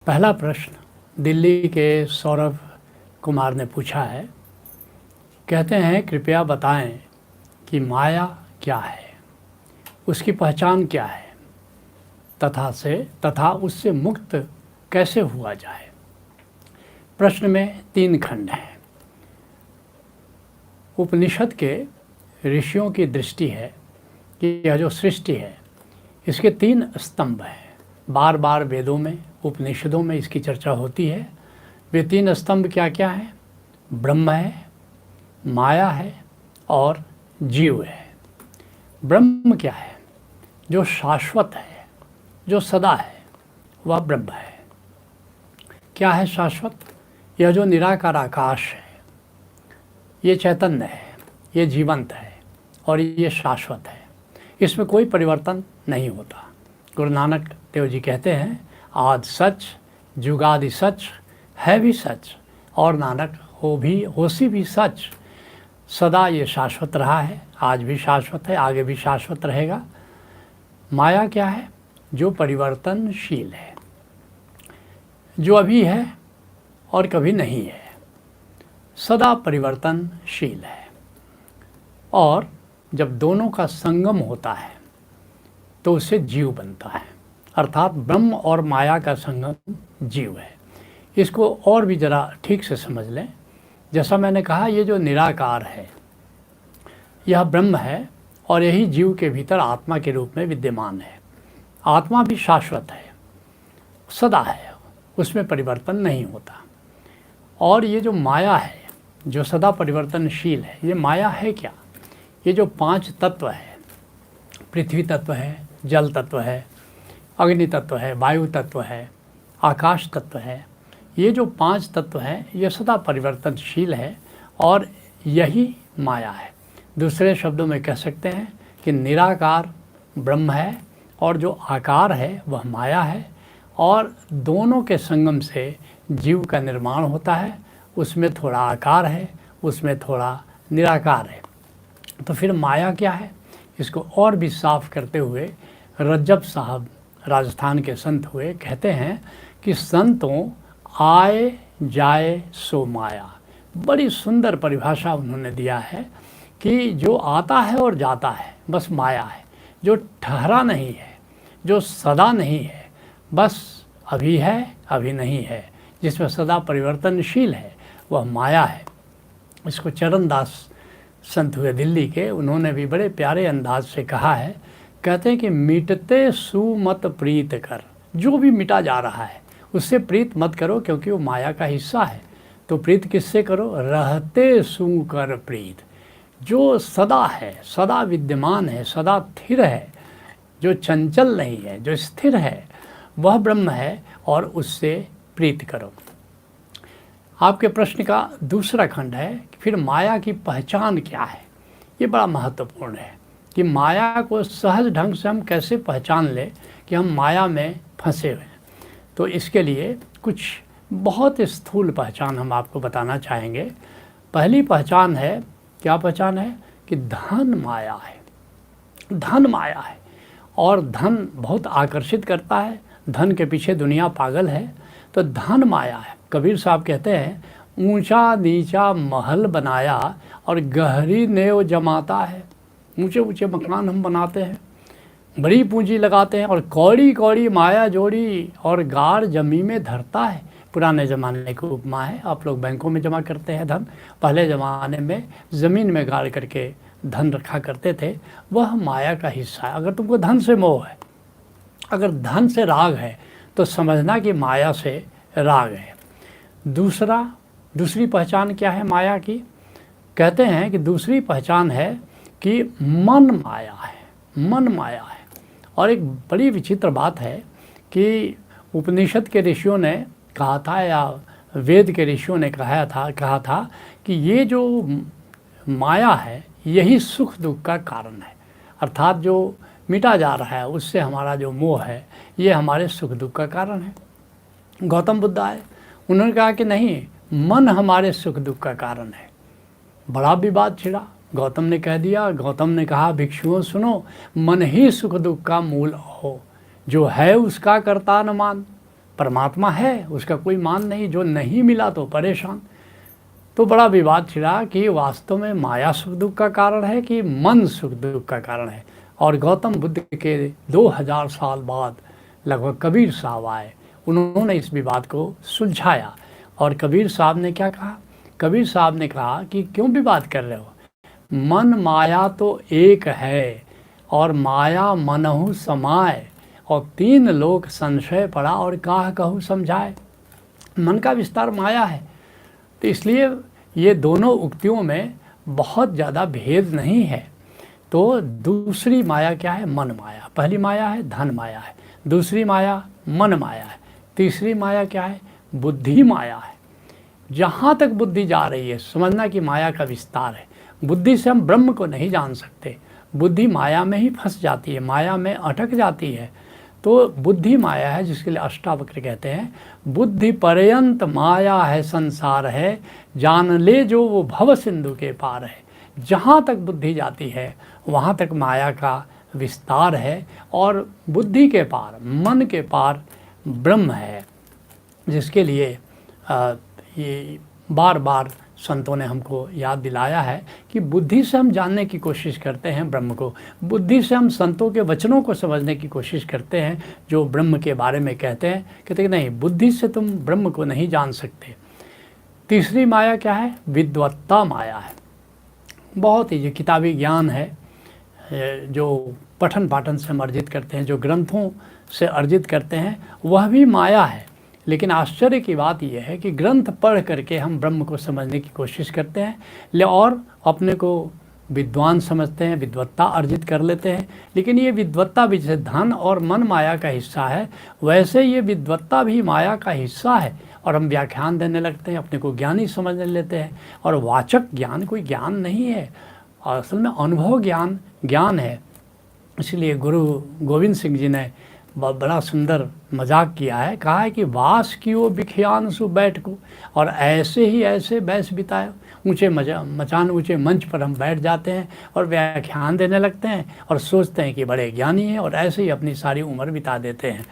पहला प्रश्न दिल्ली के सौरभ कुमार ने पूछा है। कहते हैं कृपया बताएं कि माया क्या है, उसकी पहचान क्या है तथा उससे मुक्त कैसे हुआ जाए। प्रश्न में 3 खंड हैं। उपनिषद के ऋषियों की दृष्टि है कि यह जो सृष्टि है इसके 3 स्तंभ हैं। बार बार वेदों में उपनिषदों में इसकी चर्चा होती है। वे 3 स्तंभ क्या क्या हैं? ब्रह्म है, माया है और जीव है। ब्रह्म क्या है? जो शाश्वत है, जो सदा है, वह ब्रह्म है। क्या है शाश्वत? यह जो निराकार आकाश है, ये चैतन्य है, ये जीवंत है और ये शाश्वत है। इसमें कोई परिवर्तन नहीं होता। गुरु नानक देव जी कहते हैं, आद सच जुगादि सच है भी सच और नानक होसी भी सच। सदा ये शाश्वत रहा है, आज भी शाश्वत है, आगे भी शाश्वत रहेगा। माया क्या है? जो परिवर्तनशील है, जो अभी है और कभी नहीं है, सदा परिवर्तनशील है। और जब दोनों का संगम होता है तो उससे जीव बनता है, अर्थात ब्रह्म और माया का संगम जीव है। इसको और भी ज़रा ठीक से समझ लें। जैसा मैंने कहा, ये जो निराकार है यह ब्रह्म है और यही जीव के भीतर आत्मा के रूप में विद्यमान है। आत्मा भी शाश्वत है, सदा है, उसमें परिवर्तन नहीं होता। और ये जो माया है जो सदा परिवर्तनशील है, ये माया है क्या? ये जो 5 तत्व है, पृथ्वी तत्व है, जल तत्व है, अग्नि तत्व है, वायु तत्व है, आकाश तत्व है, ये जो 5 तत्व हैं ये सदा परिवर्तनशील है और यही माया है। दूसरे शब्दों में कह सकते हैं कि निराकार ब्रह्म है और जो आकार है वह माया है और दोनों के संगम से जीव का निर्माण होता है। उसमें थोड़ा आकार है, उसमें थोड़ा निराकार है। तो फिर माया क्या है? इसको और भी साफ करते हुए रज्जब साहब राजस्थान के संत हुए, कहते हैं कि संतों आए जाए सो माया। बड़ी सुंदर परिभाषा उन्होंने दिया है कि जो आता है और जाता है बस माया है। जो ठहरा नहीं है, जो सदा नहीं है, बस अभी है अभी नहीं है, जिसमें सदा परिवर्तनशील है, वह माया है। इसको चरणदास संत हुए दिल्ली के, उन्होंने भी बड़े प्यारे अंदाज से कहा है। कहते हैं कि मिटते सु मत प्रीत कर। जो भी मिटा जा रहा है उससे प्रीत मत करो, क्योंकि वो माया का हिस्सा है। तो प्रीत किससे करो? रहते सु कर प्रीत। जो सदा है, सदा विद्यमान है, सदा स्थिर है, जो चंचल नहीं है, जो स्थिर है, वह ब्रह्म है और उससे प्रीत करो। आपके प्रश्न का दूसरा खंड है कि फिर माया की पहचान क्या है। ये बड़ा महत्वपूर्ण है कि माया को सहज ढंग से हम कैसे पहचान लें कि हम माया में फंसे हुए हैं। तो इसके लिए कुछ बहुत स्थूल पहचान हम आपको बताना चाहेंगे। पहली पहचान है, क्या पहचान है? कि धन माया है। धन माया है और धन बहुत आकर्षित करता है। धन के पीछे दुनिया पागल है, तो धन माया है। कबीर साहब कहते हैं, ऊंचा नीचा महल बनाया और गहरी नेव जमाता है। ऊंचे ऊंचे मकान हम बनाते हैं, बड़ी पूंजी लगाते हैं और कौड़ी कौड़ी माया जोड़ी और गाढ़ जमी में धरता है। पुराने ज़माने की उपमा है। आप लोग बैंकों में जमा करते हैं धन, पहले ज़माने में ज़मीन में गाड़ करके धन रखा करते थे। वह माया का हिस्सा है। अगर तुमको धन से मोह है, अगर धन से राग है, तो समझना कि माया से राग है। दूसरी पहचान क्या है माया की? कहते हैं कि दूसरी पहचान है कि मन माया है। मन माया है। और एक बड़ी विचित्र बात है कि उपनिषद के ऋषियों ने कहा था, या वेद के ऋषियों ने कहा था कि ये जो माया है यही सुख दुख का कारण है। अर्थात जो मिटा जा रहा है उससे हमारा जो मोह है ये हमारे सुख दुख का कारण है। गौतम बुद्ध आए, उन्होंने कहा कि नहीं, मन हमारे सुख दुख का कारण है। बड़ा विवाद छिड़ा। गौतम ने कह दिया, गौतम ने कहा, भिक्षुओं सुनो, मन ही सुख दुख का मूल हो, जो है उसका कर्ता न मान। परमात्मा है, उसका कोई मान नहीं, जो नहीं मिला तो परेशान। तो बड़ा विवाद छिड़ा कि वास्तव में माया सुख दुख का कारण है कि मन सुख दुख का कारण है। और गौतम बुद्ध के 2000 साल बाद लगभग कबीर साहब आए, उन्होंने इस विवाद को सुलझाया। और कबीर साहब ने क्या कहा? कबीर साहब ने कहा कि क्यों विवाद कर रहे हो, मन माया तो एक है और माया मनहु समाए, और 3 लोक संशय पड़ा और काह कहूँ समझाए। मन का विस्तार माया है, तो इसलिए ये दोनों उक्तियों में बहुत ज़्यादा भेद नहीं है। तो दूसरी माया क्या है? मन माया। पहली माया है धन माया है, दूसरी माया मन माया है, तीसरी माया क्या है? बुद्धि माया है। जहाँ तक बुद्धि जा रही है समझना कि माया का विस्तार है। बुद्धि से हम ब्रह्म को नहीं जान सकते, बुद्धि माया में ही फंस जाती है, माया में अटक जाती है। तो बुद्धि माया है, जिसके लिए अष्टावक्र कहते हैं बुद्धि पर्यंत माया है संसार है, जान ले जो वो भव सिंधु के पार है। जहाँ तक बुद्धि जाती है वहाँ तक माया का विस्तार है, और बुद्धि के पार, मन के पार ब्रह्म है, जिसके लिए ये बार बार संतों ने हमको याद दिलाया है कि बुद्धि से हम जानने की कोशिश करते हैं ब्रह्म को, बुद्धि से हम संतों के वचनों को समझने की कोशिश करते हैं जो ब्रह्म के बारे में कहते हैं। कहते हैं नहीं, बुद्धि से तुम ब्रह्म को नहीं जान सकते। तीसरी माया क्या है? विद्वत्ता माया है। बहुत ही जो किताबी ज्ञान है, जो पठन पाठन से हम अर्जित करते हैं, जो ग्रंथों से अर्जित करते हैं, वह भी माया है। लेकिन आश्चर्य की बात यह है कि ग्रंथ पढ़ करके हम ब्रह्म को समझने की कोशिश करते हैं और अपने को विद्वान समझते हैं, विद्वत्ता अर्जित कर लेते हैं। लेकिन ये विद्वत्ता भी जैसे धन और मन माया का हिस्सा है, वैसे ये विद्वत्ता भी माया का हिस्सा है। और हम व्याख्यान देने लगते हैं, अपने को ज्ञानी समझने लेते हैं। और वाचक ज्ञान कोई ज्ञान नहीं है, असल में अनुभव ज्ञान है। इसलिए गुरु गोविंद सिंह जी ने बड़ा सुंदर मजाक किया है, कहा है कि वास कियो बिखियान सु बैठ को, और ऐसे ही ऐसे बैस बिताए। ऊंचे मचान ऊंचे मंच पर हम बैठ जाते हैं और व्याख्यान देने लगते हैं और सोचते हैं कि बड़े ज्ञानी हैं, और ऐसे ही अपनी सारी उम्र बिता देते हैं।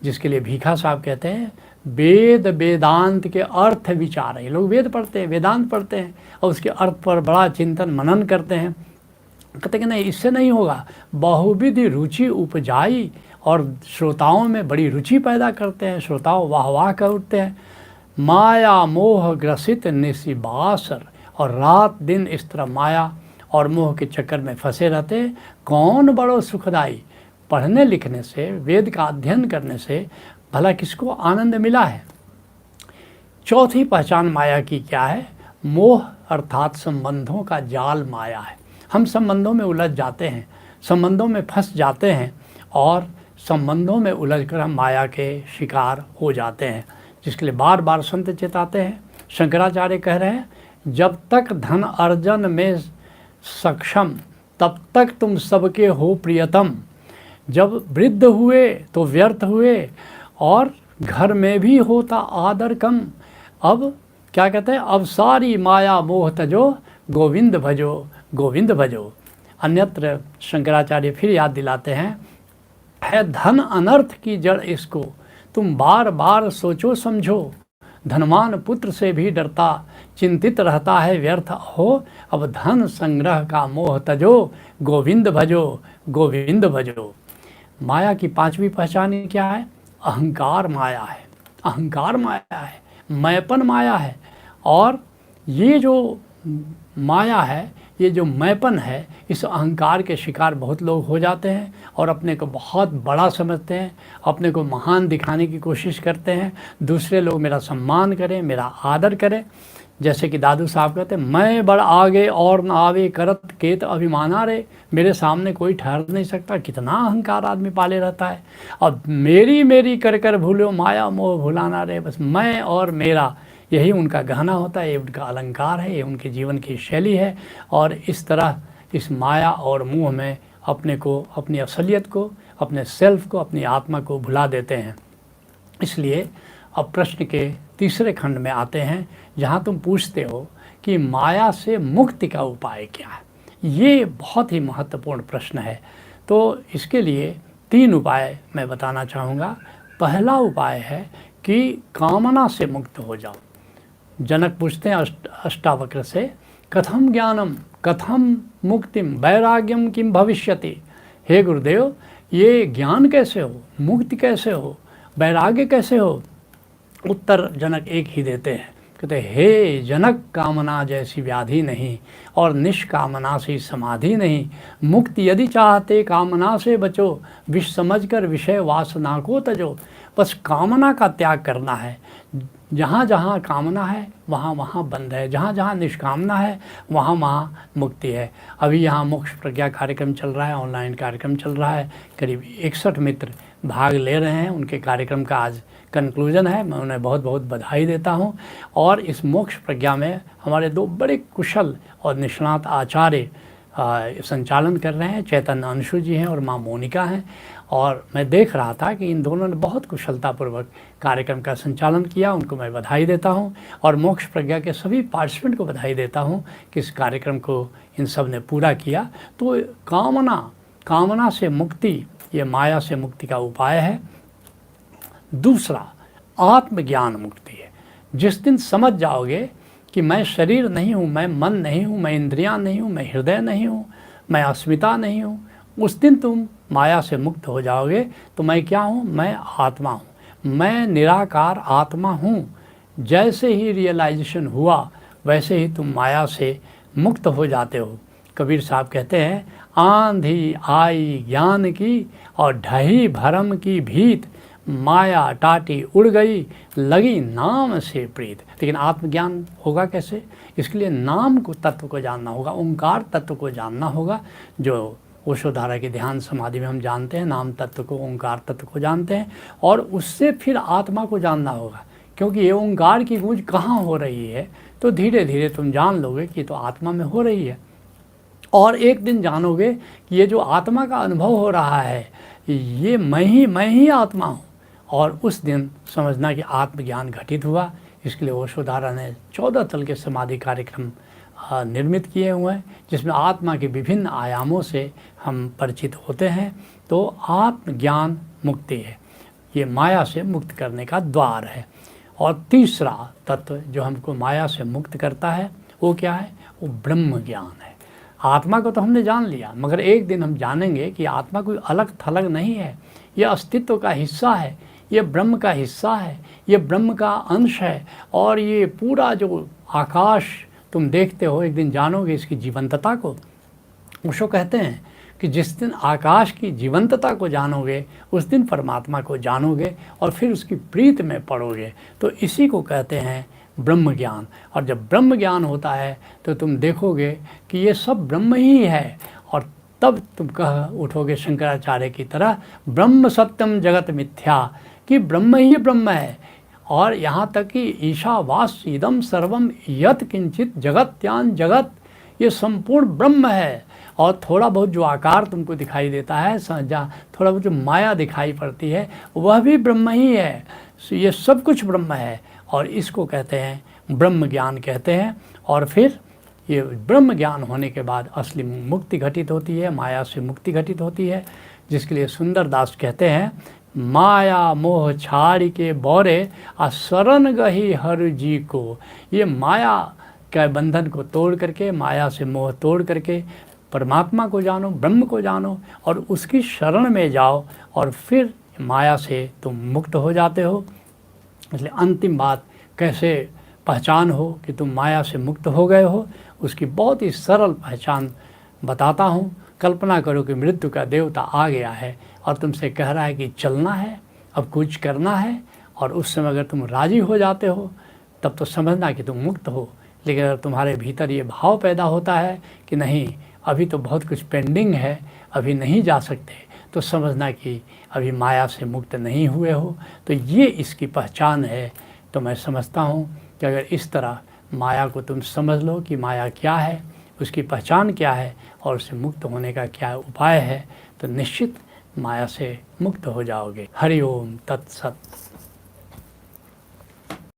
जिसके लिए भीखा साहब कहते हैं वेद वेदांत के अर्थ विचार। ये लोग वेद पढ़ते हैं, वेदांत पढ़ते हैं और उसके अर्थ पर बड़ा चिंतन मनन करते हैं। कहते कि नहीं, इससे नहीं होगा, बहुविधि रुचि उपजाई, और श्रोताओं में बड़ी रुचि पैदा करते हैं, श्रोताओं वाह वाह कर उठते हैं। माया मोह ग्रसित निशिबासर, और रात दिन इस तरह माया और मोह के चक्कर में फंसे रहते हैं। कौन बड़ो सुखदाई, पढ़ने लिखने से, वेद का अध्ययन करने से भला किसको आनंद मिला है। चौथी पहचान माया की क्या है? मोह अर्थात संबंधों का जाल माया है। हम संबंधों में उलझ जाते हैं, संबंधों में फंस जाते हैं, और संबंधों में उलझकर हम माया के शिकार हो जाते हैं। जिसके लिए बार बार संत चेताते हैं। शंकराचार्य कह रहे हैं जब तक धन अर्जन में सक्षम तब तक तुम सबके हो प्रियतम, जब वृद्ध हुए तो व्यर्थ हुए और घर में भी होता आदर कम। अब क्या कहते हैं? अब सारी माया मोह तजो, गोविंद भजो गोविंद भजो। अन्यत्र शंकराचार्य फिर याद दिलाते हैं, है धन अनर्थ की जड़ इसको, तुम बार बार सोचो समझो। धनवान पुत्र से भी डरता, चिंतित रहता है व्यर्थ हो। अब धन संग्रह का मोह तजो, गोविंद भजो गोविंद भजो। माया की पांचवी पहचान क्या है? अहंकार माया है। अहंकार माया है, मैपन माया है। और ये जो माया है, ये जो मैपन है, इस अहंकार के शिकार बहुत लोग हो जाते हैं और अपने को बहुत बड़ा समझते हैं, अपने को महान दिखाने की कोशिश करते हैं। दूसरे लोग मेरा सम्मान करें, मेरा आदर करें। जैसे कि दादू साहब कहते हैं, मैं बड़ आगे और न आवे करत केत अभिमाना रे। मेरे सामने कोई ठहर नहीं सकता। कितना अहंकार आदमी पाले रहता है। अब मेरी मेरी कर कर भूलो माया मोह भुलाना रे। बस मैं और मेरा, यही उनका गहना होता है, ये उनका अलंकार है, ये उनके जीवन की शैली है। और इस तरह इस माया और मोह में अपने को, अपनी असलियत को, अपने सेल्फ को, अपनी आत्मा को भुला देते हैं। इसलिए अब प्रश्न के तीसरे खंड में आते हैं, जहाँ तुम पूछते हो कि माया से मुक्ति का उपाय क्या है। ये बहुत ही महत्वपूर्ण प्रश्न है। तो इसके लिए 3 उपाय मैं बताना चाहूँगा। पहला उपाय है कि कामना से मुक्त हो जाओ। जनक पूछते हैं अष्टावक्र से, कथम ज्ञानम कथम मुक्तिम वैराग्यम किम भविष्यति। हे गुरुदेव, ये ज्ञान कैसे हो, मुक्ति कैसे हो, वैराग्य कैसे हो। उत्तर जनक एक ही देते हैं, कहते हे जनक, कामना जैसी व्याधि नहीं और निष्कामना से समाधि नहीं। मुक्ति यदि चाहते कामना से बचो, विष समझकर विषय वासना को तजो। बस कामना का त्याग करना है। जहाँ जहाँ कामना है वहाँ वहाँ बंध है, जहाँ जहाँ निष्कामना है वहाँ वहाँ मुक्ति है। अभी यहाँ मोक्ष प्रज्ञा कार्यक्रम चल रहा है, ऑनलाइन कार्यक्रम चल रहा है। करीब 61 मित्र भाग ले रहे हैं। उनके कार्यक्रम का आज कंक्लूजन है। मैं उन्हें बहुत बहुत बधाई देता हूँ। और इस मोक्ष प्रज्ञा में हमारे 2 बड़े कुशल और निष्णात आचार्य संचालन कर रहे हैं। चैतन्य अंशु जी हैं और माँ मोनिका हैं। और मैं देख रहा था कि इन दोनों ने बहुत कुशलतापूर्वक कार्यक्रम का संचालन किया। उनको मैं बधाई देता हूं। और मोक्ष प्रज्ञा के सभी पार्टिसिपेंट को बधाई देता हूं कि इस कार्यक्रम को इन सब ने पूरा किया। तो कामना से मुक्ति, ये माया से मुक्ति का उपाय है। दूसरा आत्मज्ञान मुक्ति है। जिस दिन समझ जाओगे कि मैं शरीर नहीं हूँ, मैं मन नहीं हूँ, मैं इंद्रियां नहीं हूँ, मैं हृदय नहीं हूँ, मैं अस्मिता नहीं हूँ, उस दिन तुम माया से मुक्त हो जाओगे। तो मैं क्या हूँ? मैं आत्मा हूँ, मैं निराकार आत्मा हूँ। जैसे ही रियलाइजेशन हुआ वैसे ही तुम माया से मुक्त हो जाते हो। कबीर साहब कहते हैं, आंधी आई ज्ञान की और ढही भरम की भीत, माया टाटी उड़ गई लगी नाम से प्रीत। लेकिन आत्मज्ञान होगा कैसे? इसके लिए नाम को तत्व को जानना होगा, ओंकार तत्व को जानना होगा, जो ओशोधारा की ध्यान समाधि में हम जानते हैं। नाम तत्व को, ओंकार तत्व को जानते हैं। और उससे फिर आत्मा को जानना होगा, क्योंकि ये ओंकार की गूंज कहाँ हो रही है तो धीरे धीरे तुम जान लोगे कि तो आत्मा में हो रही है। और एक दिन जानोगे कि ये जो आत्मा का अनुभव हो रहा है ये मैं ही आत्मा हूँ। और उस दिन समझना कि आत्मज्ञान घटित हुआ। इसके लिए ओशोधारा ने 14 तल के समाधि कार्यक्रम निर्मित किए हुए हैं, जिसमें आत्मा के विभिन्न आयामों से हम परिचित होते हैं। तो आत्मज्ञान मुक्ति है, ये माया से मुक्त करने का द्वार है। और तीसरा तत्व जो हमको माया से मुक्त करता है वो क्या है? वो ब्रह्म ज्ञान है। आत्मा को तो हमने जान लिया, मगर एक दिन हम जानेंगे कि आत्मा कोई अलग थलग नहीं है, ये अस्तित्व का हिस्सा है, ये ब्रह्म का हिस्सा है, ये ब्रह्म का अंश है। और ये पूरा जो आकाश तुम देखते हो, एक दिन जानोगे इसकी जीवंतता को। ओशो कहते हैं कि जिस दिन आकाश की जीवंतता को जानोगे उस दिन परमात्मा को जानोगे और फिर उसकी प्रीत में पड़ोगे। तो इसी को कहते हैं ब्रह्म ज्ञान। और जब ब्रह्म ज्ञान होता है तो तुम देखोगे कि ये सब ब्रह्म ही है। और तब तुम कह उठोगे शंकराचार्य की तरह, ब्रह्म सत्यम जगत मिथ्या, कि ब्रह्म ही ब्रह्म है। और यहाँ तक कि ईशावास इदम सर्वम यत किंचित जगत्यान जगत, ये संपूर्ण ब्रह्म है। और थोड़ा बहुत जो आकार तुमको दिखाई देता है, थोड़ा बहुत जो माया दिखाई पड़ती है, वह भी ब्रह्म ही है। ये सब कुछ ब्रह्म है। और इसको कहते हैं ब्रह्म ज्ञान कहते हैं। और फिर ये ब्रह्म ज्ञान होने के बाद असली मुक्ति घटित होती है, माया से मुक्ति घटित होती है। जिसके लिए सुंदर दास कहते हैं, माया मोह छाड़ी के बौरे आ शरण गही हर जी को। ये माया के बंधन को तोड़ करके, माया से मोह तोड़ करके परमात्मा को जानो, ब्रह्म को जानो और उसकी शरण में जाओ और फिर माया से तुम मुक्त हो जाते हो। इसलिए अंतिम बात कैसे पहचान हो कि तुम माया से मुक्त हो गए हो, उसकी बहुत ही सरल पहचान बताता हूँ। कल्पना करो कि मृत्यु का देवता आ गया है और तुमसे कह रहा है कि चलना है, अब कुछ करना है। और उस समय अगर तुम राजी हो जाते हो तब तो समझना कि तुम मुक्त हो। लेकिन अगर तुम्हारे भीतर ये भाव पैदा होता है कि नहीं, अभी तो बहुत कुछ पेंडिंग है, अभी नहीं जा सकते, तो समझना कि अभी माया से मुक्त नहीं हुए हो। तो ये इसकी पहचान है। तो मैं समझता हूँ कि अगर इस तरह माया को तुम समझ लो कि माया क्या है, उसकी पहचान क्या है और उससे मुक्त होने का क्या उपाय है, तो निश्चित माया से मुक्त हो जाओगे। हरि ओम तत्सत।